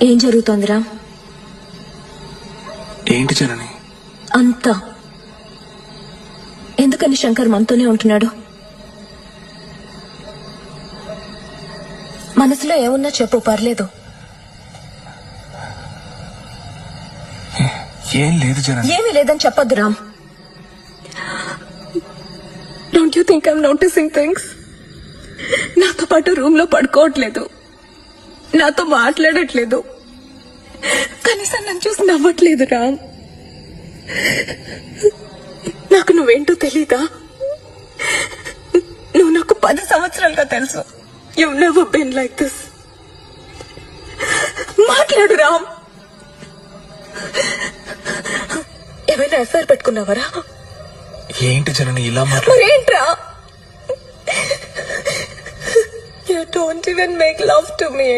ఏం జరుగుతోందిరా? ఏంటి జనని? అంతా ఎందుకని శంకర్ మనతోనే ఉంటున్నాడు? మనసులో ఏమున్నా చెప్పు, పర్లేదు. ఏం లేదు జనని. ఏమీ లేదని చెప్పొద్దు Ram. Don't you think I'm noticing things? నాతో పాటు రూమ్ లో పడుకోవట్లేదు, నాతో మాట్లాడట్లేదు, కనీసం నన్ను చూసి నవ్వట్లేదు రామ్. నాకు నువ్వేంటో తెలీదా? నువ్వు నాకు 10 సంవత్సరాలుగా తెలుసు. You've never been like this. మాట్లాడు రామ్. ఏమైనా ఎఫ్ఐఆర్ పెట్టుకున్నావరా? ఏంటి జనని ఇలా మాట్లాడు? మరేంట్రా? You don't even make love to me.